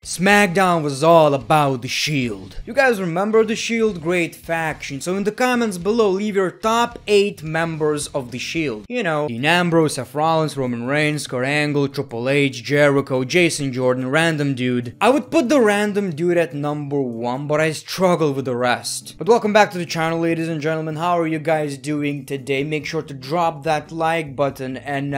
SmackDown was all about the Shield. You guys remember the Shield? Great faction. So in the comments below, leave your top 8 members of the Shield. You know, Dean Ambrose, Seth Rollins, Roman Reigns, Kurt Angle, Triple H, Jericho, Jason Jordan, random dude. I would put the random dude at number 1, but I struggle with the rest. But welcome back to the channel, ladies and gentlemen. How are you guys doing today? Make sure to drop that like button and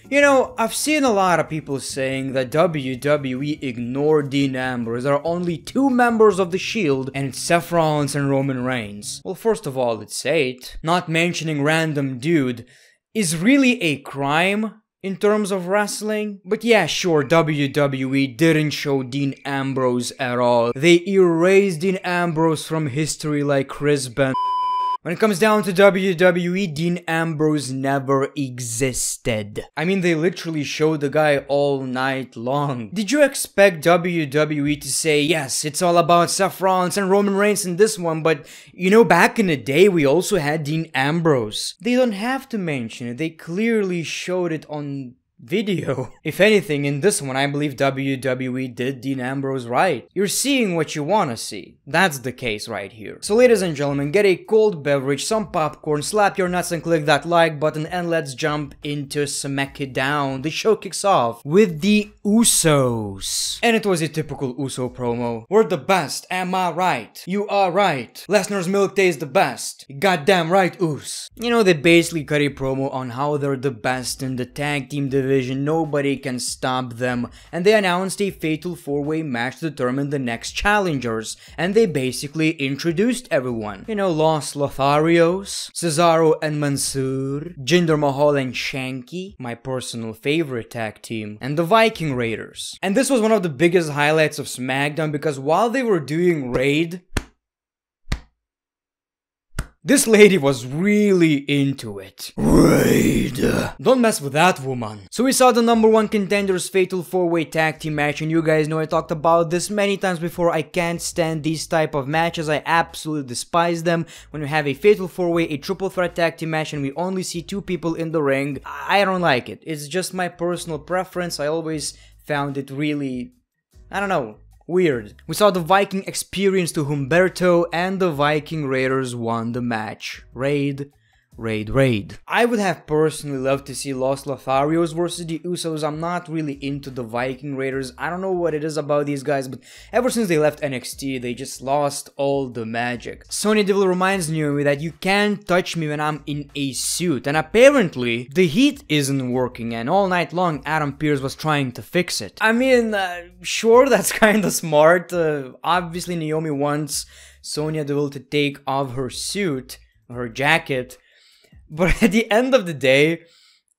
you know, I've seen a lot of people saying that WWE ignored Dean Ambrose. There are only 2 members of the Shield, and it's Seth Rollins and Roman Reigns. Well, first of all, it's 8. Not mentioning random dude is really a crime in terms of wrestling. But yeah, sure, WWE didn't show Dean Ambrose at all. They erased Dean Ambrose from history like Chris Benoit. When it comes down to WWE, Dean Ambrose never existed. I mean, they literally showed the guy all night long. Did you expect WWE to say, yes, it's all about Seth Rollins and Roman Reigns in this one, but you know, back in the day, we also had Dean Ambrose. They don't have to mention it. They clearly showed it on video. If anything, in this one, I believe WWE did Dean Ambrose right. You're seeing what you want to see. That's the case right here. So ladies and gentlemen, get a cold beverage, some popcorn, slap your nuts and click that like button, and let's jump into SmackDown. The show kicks off with the Usos. And it was a typical Uso promo. We're the best, am I right? You are right. Lesnar's milk tastes the best. Goddamn right, Us. You know, they basically cut a promo on how they're the best in the tag team division. Nobody can stop them, and they announced a fatal 4-way match to determine the next challengers, and they basically introduced everyone. You know, Los Lotharios, Cesaro and Mansoor, Jinder Mahal and Shanky, my personal favorite tag team, and the Viking Raiders. And this was one of the biggest highlights of SmackDown because while they were doing Raid, this lady was really into it. Raid. Don't mess with that woman. So we saw the number 1 contenders fatal 4-way tag team match, and you guys know I talked about this many times before. I can't stand these type of matches. I absolutely despise them. When we have a fatal 4-way, a triple threat tag team match, and we only see 2 people in the ring, I don't like it. It's just my personal preference. I always found it really, I don't know, weird. We saw the Viking experience to Humberto, and the Viking Raiders won the match. Raid. I would have personally loved to see Los Lotharios versus the Usos. I'm not really into the Viking Raiders. I don't know what it is about these guys, but ever since they left NXT, they just lost all the magic. Sonya Deville reminds me that you can't touch me when I'm in a suit, and apparently the heat isn't working, and all night long Adam Pearce was trying to fix it. I mean, sure, that's kinda smart. Obviously Naomi wants Sonya Deville to take off her suit, her jacket, but at the end of the day,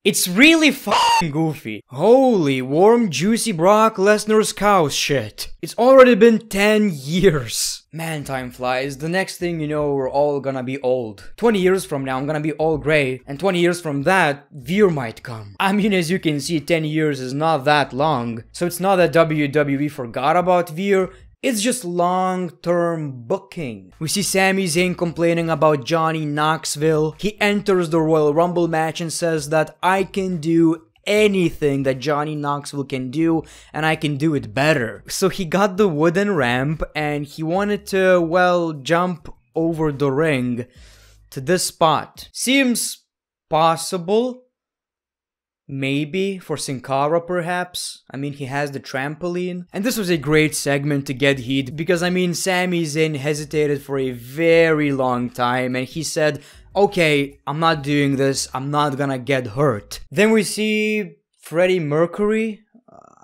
it's really fucking goofy. Holy warm juicy Brock Lesnar's cow shit. It's already been 10 years. Man, time flies. The next thing you know, we're all gonna be old. 20 years from now, I'm gonna be all gray. And 20 years from that, Veer might come. I mean, as you can see, 10 years is not that long. So it's not that WWE forgot about Veer. It's just long-term booking. We see Sami Zayn complaining about Johnny Knoxville. He enters the Royal Rumble match and says that I can do anything that Johnny Knoxville can do, and I can do it better. So he got the wooden ramp and he wanted to, well, jump over the ring to this spot. Seems possible. Maybe for Sin Cara, perhaps. I mean, he has the trampoline. And this was a great segment to get heat because, I mean, Sami Zayn hesitated for a very long time and he said, okay, I'm not doing this, I'm not gonna get hurt. Then we see Freddie Mercury,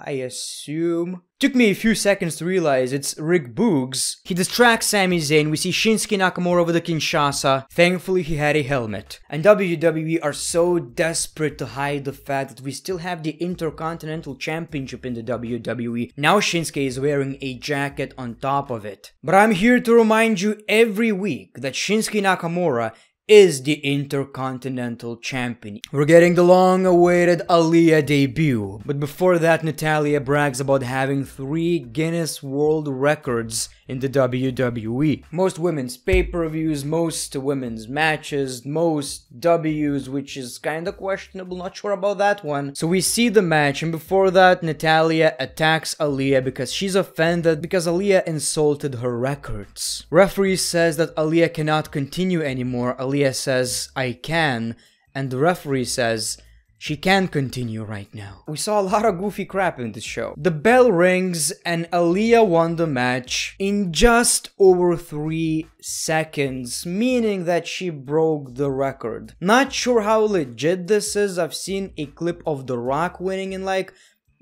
I assume. Took me a few seconds to realize it's Rick Boogs. He distracts Sami Zayn. We see Shinsuke Nakamura with the Kinshasa. Thankfully, he had a helmet. And WWE are so desperate to hide the fact that we still have the Intercontinental Championship in the WWE. Now Shinsuke is wearing a jacket on top of it. But I'm here to remind you every week that Shinsuke Nakamura is the Intercontinental Champion. We're getting the long-awaited Aliyah debut, but before that, Natalya brags about having 3 Guinness World Records in the WWE. Most women's pay-per-views, most women's matches, most W's, which is kinda questionable, not sure about that one. So we see the match, and before that, Natalya attacks Aliyah because she's offended because Aliyah insulted her records. Referee says that Aliyah cannot continue anymore. Aliyah says, I can, and the referee says, she can continue right now. We saw a lot of goofy crap in this show. The bell rings and Aliyah won the match in just over 3 seconds, meaning that she broke the record. Not sure how legit this is. I've seen a clip of The Rock winning in like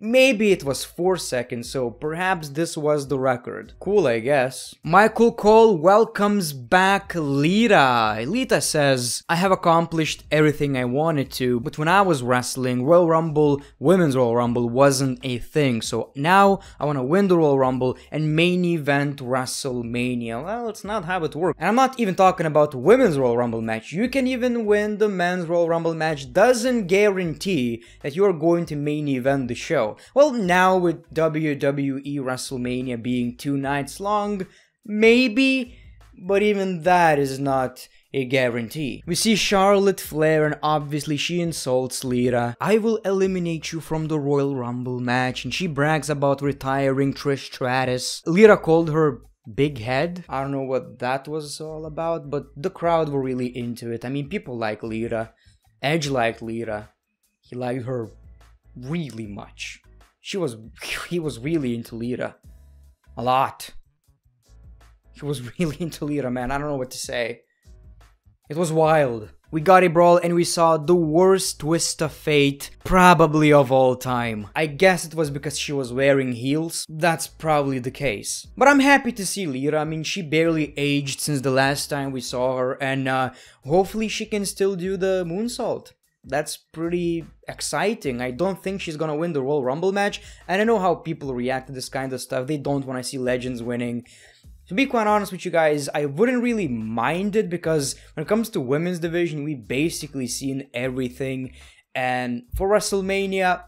maybe it was 4 seconds, so perhaps this was the record. Cool, I guess. Michael Cole welcomes back Lita. Lita says, I have accomplished everything I wanted to, but when I was wrestling, Royal Rumble, Women's Royal Rumble wasn't a thing, so now I want to win the Royal Rumble and main event WrestleMania. Well, it's not how it works. And I'm not even talking about Women's Royal Rumble match. You can even win the Men's Royal Rumble match. Doesn't guarantee that you're going to main event the show. Well, now with WWE WrestleMania being 2 nights long, maybe, but even that is not a guarantee. We see Charlotte Flair and obviously she insults Lita. I will eliminate you from the Royal Rumble match, and she brags about retiring Trish Stratus. Lita called her big head. I don't know what that was all about, but the crowd were really into it. I mean, people like Lita. Edge liked Lita. He liked her really much. He was really into Lita. A lot. He was really into Lita, man. I don't know what to say. It was wild. We got a brawl and we saw the worst twist of fate probably of all time. I guess it was because she was wearing heels. That's probably the case. But I'm happy to see Lita. I mean, she barely aged since the last time we saw her, and hopefully she can still do the moonsault. That's pretty exciting. I don't think she's gonna win the Royal Rumble match, and I know how people react to this kind of stuff. They don't want to see legends winning. To be quite honest with you guys, I wouldn't really mind it because when it comes to women's division, we've basically seen everything. And for WrestleMania,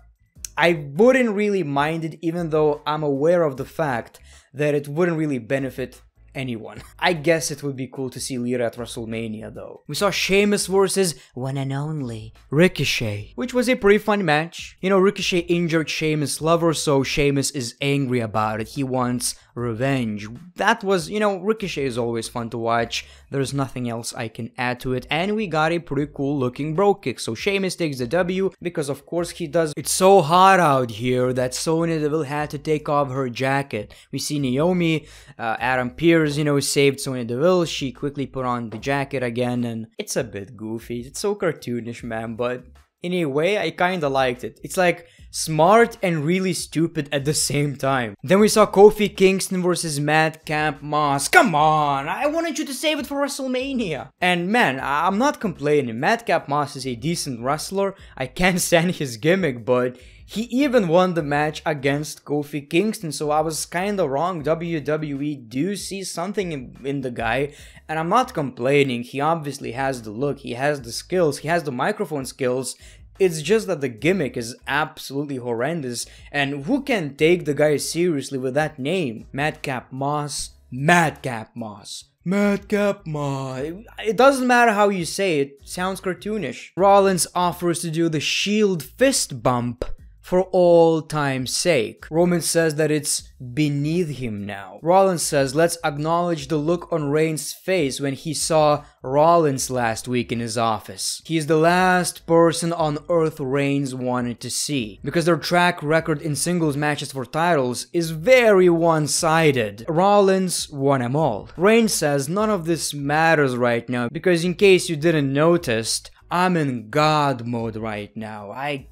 I wouldn't really mind it, even though I'm aware of the fact that it wouldn't really benefit anyone. I guess it would be cool to see Lita at WrestleMania though. We saw Sheamus versus one and only Ricochet, which was a pretty fun match. You know, Ricochet injured Sheamus' lover, so Sheamus is angry about it. He wants revenge. That was, you know, Ricochet is always fun to watch. There's nothing else I can add to it, and we got a pretty cool looking bro kick. So Sheamus takes the W because of course he does. It's so hot out here that Sonya Deville had to take off her jacket. We see Naomi, Adam Pearce, you know, saved Sonya Deville. She quickly put on the jacket again, and it's a bit goofy. It's so cartoonish, man, but in a way, I kinda liked it. It's like smart and really stupid at the same time. Then we saw Kofi Kingston versus Madcap Moss. Come on, I wanted you to save it for WrestleMania. And man, I'm not complaining. Madcap Moss is a decent wrestler. I can't stand his gimmick, but he even won the match against Kofi Kingston, so I was kinda wrong. WWE do see something in the guy, and I'm not complaining. He obviously has the look, he has the skills, he has the microphone skills. It's just that the gimmick is absolutely horrendous, and who can take the guy seriously with that name? Madcap Moss, Madcap Moss. Madcap Moss. It doesn't matter how you say it, sounds cartoonish. Rollins offers to do the Shield fist bump for all time's sake. Roman says that it's beneath him now. Rollins says, let's acknowledge the look on Reigns' face when he saw Rollins last week in his office. He's the last person on earth Reigns wanted to see, because their track record in singles matches for titles is very one-sided. Rollins won them all. Reigns says none of this matters right now, because in case you didn't notice, I'm in God mode right now. I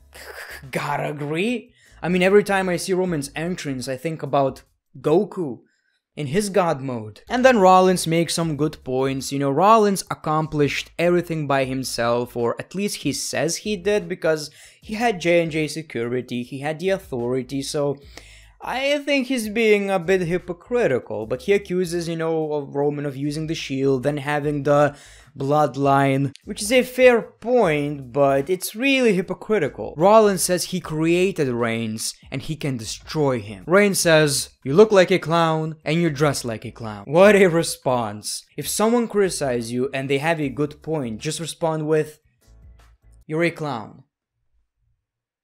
gotta agree. I mean, every time I see Roman's entrance, I think about Goku in his God mode. And then Rollins makes some good points. You know, Rollins accomplished everything by himself, or at least he says he did, because he had J&J security, he had the authority, so I think he's being a bit hypocritical, but he accuses, of Roman of using the Shield, then having the bloodline, which is a fair point, but it's really hypocritical. Rollins says he created Reigns and he can destroy him. Reigns says, "You look like a clown and you dress like a clown." What a response. If someone criticizes you and they have a good point, just respond with, "You're a clown.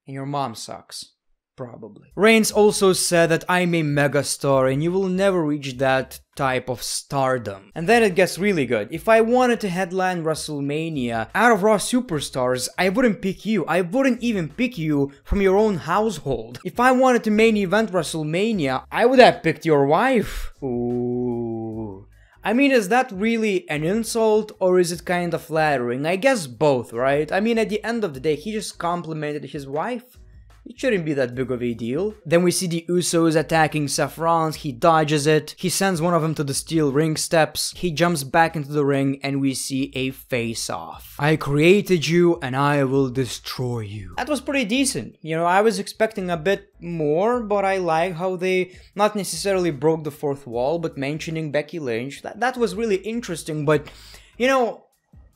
And your mom sucks." Probably. Reigns also said that I'm a megastar and you will never reach that type of stardom. And then it gets really good. If I wanted to headline WrestleMania out of Raw superstars, I wouldn't pick you. I wouldn't even pick you from your own household. If I wanted to main event WrestleMania, I would have picked your wife. Ooh. I mean, is that really an insult or is it kind of flattering? I guess both, right? I mean, at the end of the day, he just complimented his wife. It shouldn't be that big of a deal. Then we see the Usos attacking Saffron, he dodges it, he sends one of them to the steel ring steps, he jumps back into the ring and we see a face-off. I created you and I will destroy you. That was pretty decent. I was expecting a bit more, but I like how they not necessarily broke the fourth wall, but mentioning Becky Lynch. That was really interesting, but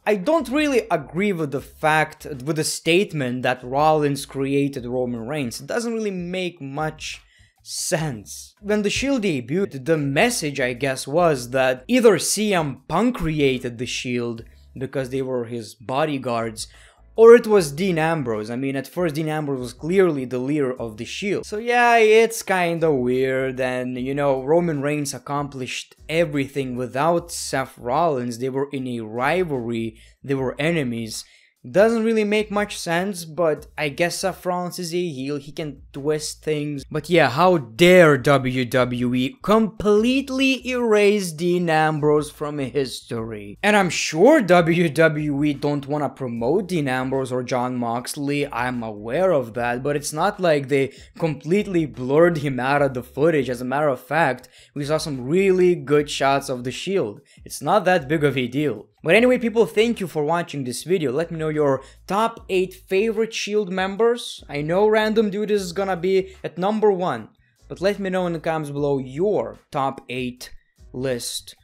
I don't really agree with the statement that Rollins created Roman Reigns. It doesn't really make much sense. When the Shield debuted, the message, I guess, was that either CM Punk created the Shield because they were his bodyguards, or it was Dean Ambrose. I mean, at first Dean Ambrose was clearly the leader of the Shield. So yeah, it's kinda weird, and Roman Reigns accomplished everything without Seth Rollins. They were in a rivalry, they were enemies. Doesn't really make much sense, but I guess Seth Rollins is a heel, he can twist things. But yeah, how dare WWE completely erase Dean Ambrose from history. And I'm sure WWE don't want to promote Dean Ambrose or Jon Moxley, I'm aware of that, but it's not like they completely blurred him out of the footage. As a matter of fact, we saw some really good shots of the Shield. It's not that big of a deal. But anyway, people, thank you for watching this video. Let me know your top 8 favorite Shield members. I know Random Dude is gonna be at number 1, but let me know in the comments below your top 8 list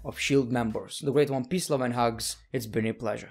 of Shield members. The Great One, peace, love, and hugs. It's been a pleasure.